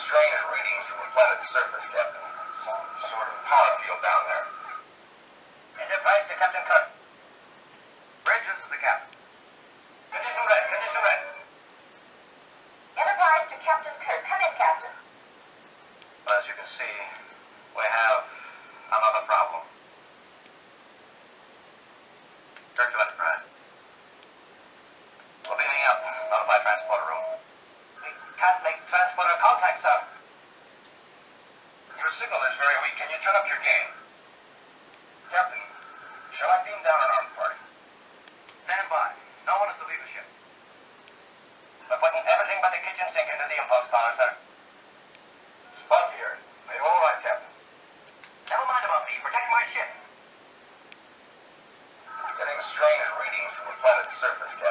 strange readings from the planet's surface, Captain. Some sort of power field down there. Enterprise to Captain Kirk. Bridge, this is the captain. Condition red, condition red. Enterprise to Captain Kirk. Come in, Captain. Well, as you can see, we have another problem. Kirk to Enterprise. We're beaming up. Notify transporter room. We can't make transporter contact, sir. Your signal is very weak. Can you turn up your gain? Captain, shall I beam down an armed party? Stand by. No one is to leave the ship. We're putting everything but the kitchen sink into the impulse tower, sir. Spot here. Are you all right, Captain? Never mind about me. Protect my ship. Getting strange readings from the planet's surface, Captain.